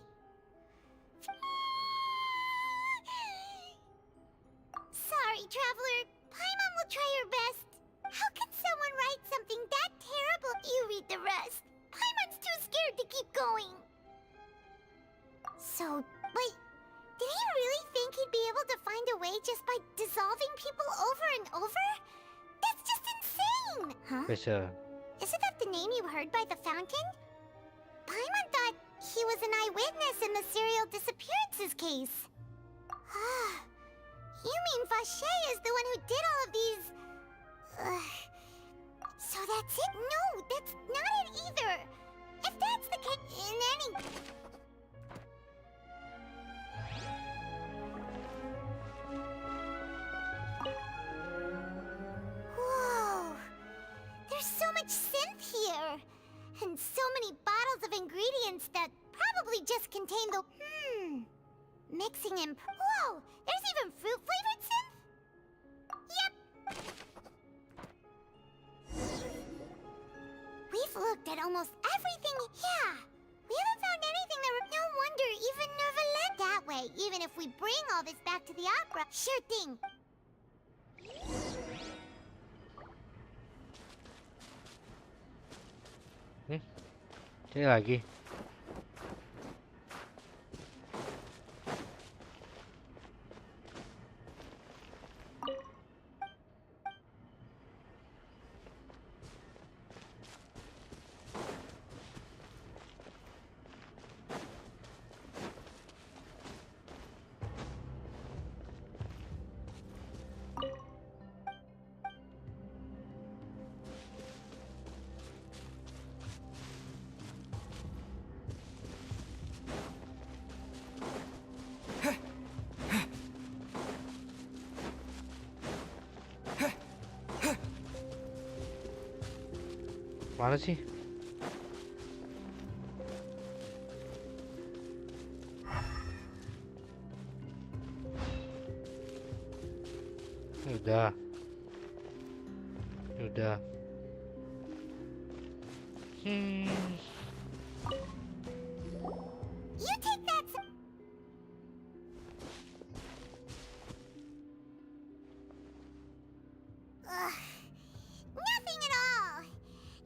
Sorry, traveler. Paimon will try her best. How can someone write something that terrible? You read the rest. Paimon's too scared to keep going. So, wait. Did he really think he'd be able to find a way just by dissolving people over and over? That's just insane! Huh? Bisa. Isn't that the name you heard by the fountain? Paimon thought he was an eyewitness in the serial disappearances case. You mean Vache is the one who did all of these... So that's it? No, that's not it either. If that's the case, in any... Whoa! There's so much synth here! And so many bottles of ingredients that probably just contain the... Mixing in... Whoa! There's even fruit-flavored synth? Yep! We've looked at almost everything... Yeah! We haven't found anything that... No wonder even Nervalet that way, even if we bring all this back to the opera. Sure thing. Sini lagi. Mana sih? Udah. Udah. You take that. Ugh. Nothing at all.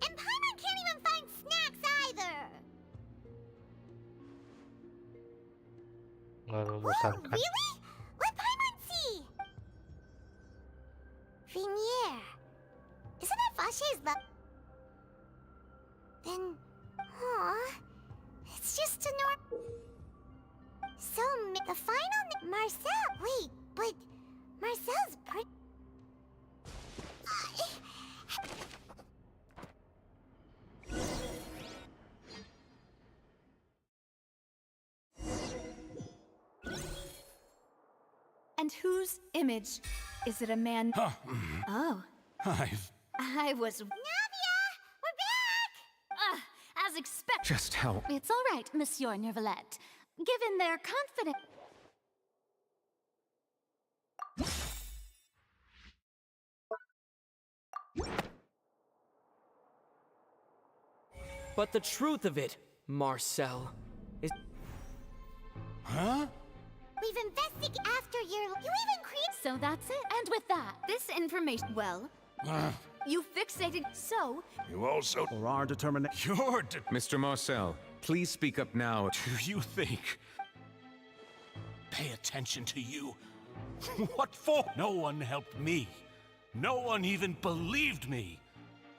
And Paimon can't even find snacks either. Membosankan. Really? Let Paimon see. Vinier. Isn't that Vache's love? Then, it's just a So, the final Marcel. Wait, but Marcel's pretty. And whose image? Is it a man? Oh. I was. Navia! We're back! As expected. Just how? It's all right, Monsieur Neuvillette. Given their confidence. But the truth of it, Marcel, is... Huh? We've investigated after you even created. So that's it. And with that, this information. Well, you fixated. So. You also. For our determination. Mr. Marcel, please speak up now. Do you think? Pay attention to you. What for? No one helped me. No one even believed me.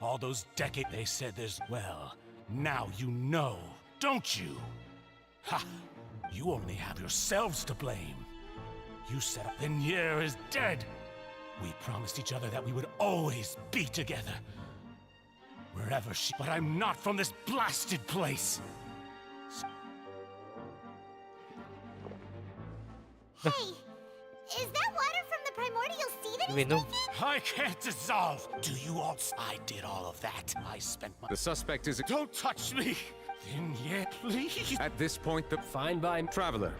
All those decades they said this. Well, now you know, don't you? Ha! You only have yourselves to blame. You said Vinier is dead. We promised each other that we would always be together. Wherever she... But I'm not from this blasted place. Hey, is that water from the primordial sea that We he's know. taking? I can't dissolve. Do you all... I did all of that. I spent my... The suspect is... Don't touch me! Vinier, please! At this point, the... Fine by... Traveler.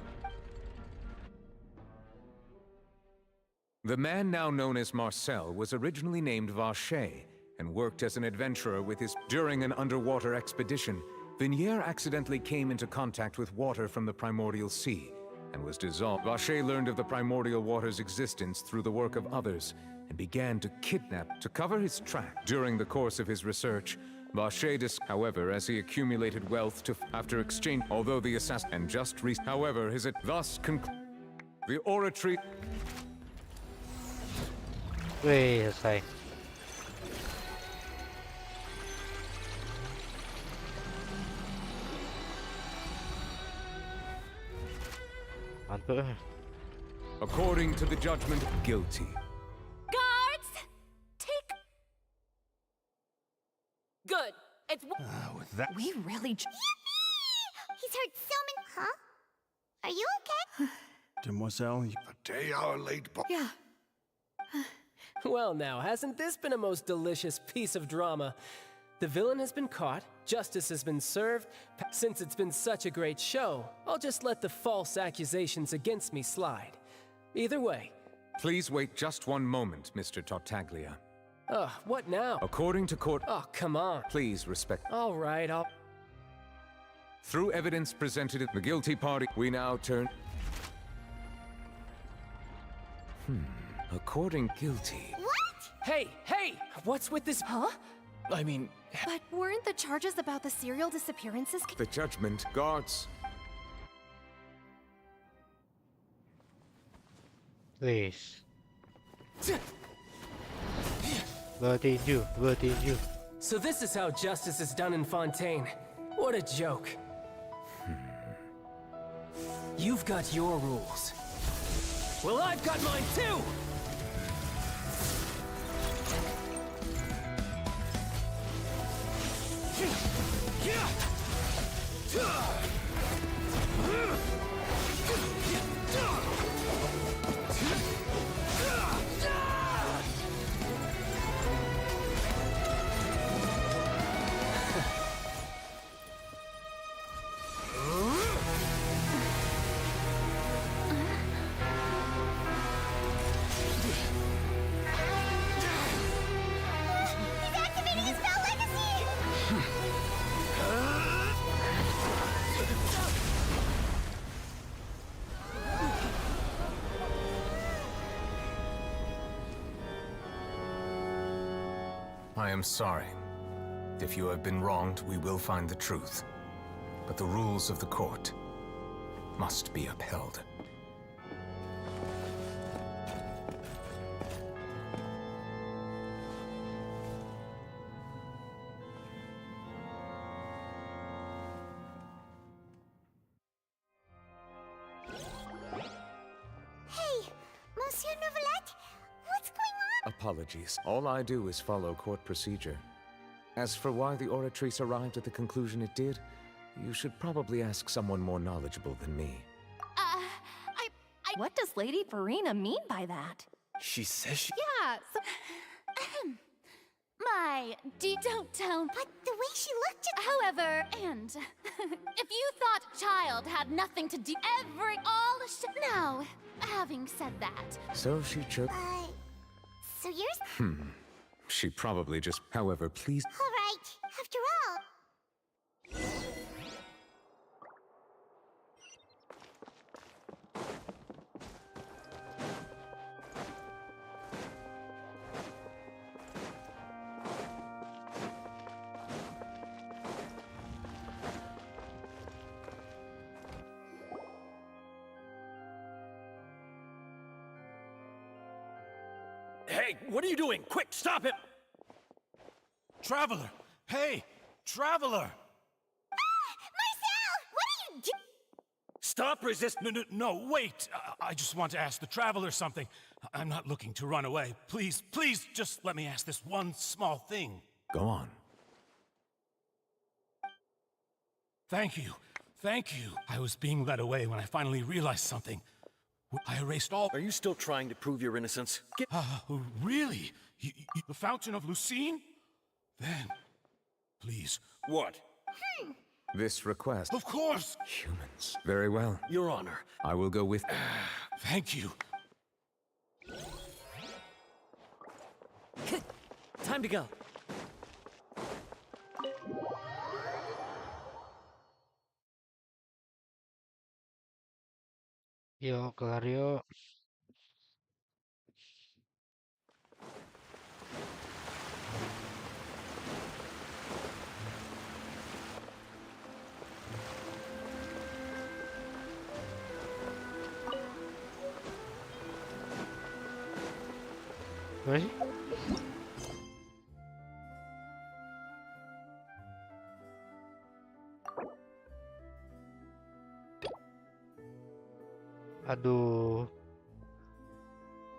The man now known as Marcel was originally named Vache and worked as an adventurer with his... During an underwater expedition, Vinier accidentally came into contact with water from the primordial sea and was dissolved. Vache learned of the primordial water's existence through the work of others and began to kidnap to cover his track. During the course of his research, Vache however, as he accumulated wealth to after exchange, although the assassin and just however, his thus the oratory. Wih, selesai. Mantap. According to the judgment, guilty. Guards, take. Good. It's. With that... We really. He's heard so many. Huh? Are you okay? Demoiselle, A day hour late. Yeah. Well now, hasn't this been a most delicious piece of drama? The villain has been caught, justice has been served. Since it's been such a great show, I'll just let the false accusations against me slide. Either way. Please wait just one moment, Mr. Tartaglia. What now? According to court... Oh, come on. Please respect... All right, I'll... Through evidence presented at the guilty party, we now turn... According guilty... What? Hey! What's with this... Huh? I mean... But weren't the charges about the serial disappearances? The judgment, guards. Please. Bertinju. So this is how justice is done in Fontaine. What a joke. You've got your rules. Well, I've got mine too! am sorry. If you have been wronged, we will find the truth. But the rules of the court must be upheld. Hey, Monsieur Neuvillette, what's going on? Apologies. All I do is follow court procedure. As for why the Oratrice arrived at the conclusion it did, you should probably ask someone more knowledgeable than me. What does Lady Farina mean by that? She says she... Yeah, don't tell. But the way she looked at... However, and if you thought child had nothing to do, Now, having said that... So she chose... So you're... She probably just... However, please... All right, after all... Hey, what are you doing? Quick, stop him! Traveler! Hey, Traveler! Marcel! What are you doing? Stop resist! No, wait! I just want to ask the Traveler something. I'm not looking to run away. Please, just let me ask this one small thing. Go on. Thank you. I was being led away when I finally realized something. I erased all... Are you still trying to prove your innocence? Really? The Fountain of Lucine? Then, please. What? This request... Of course! Humans. Very well. Your Honor. I will go with... Thank you. Time to go. Yuk, kelar yuk. Apa sih? Aduh.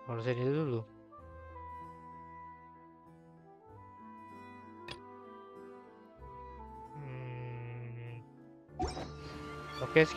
Harusnya ini dulu. Oke,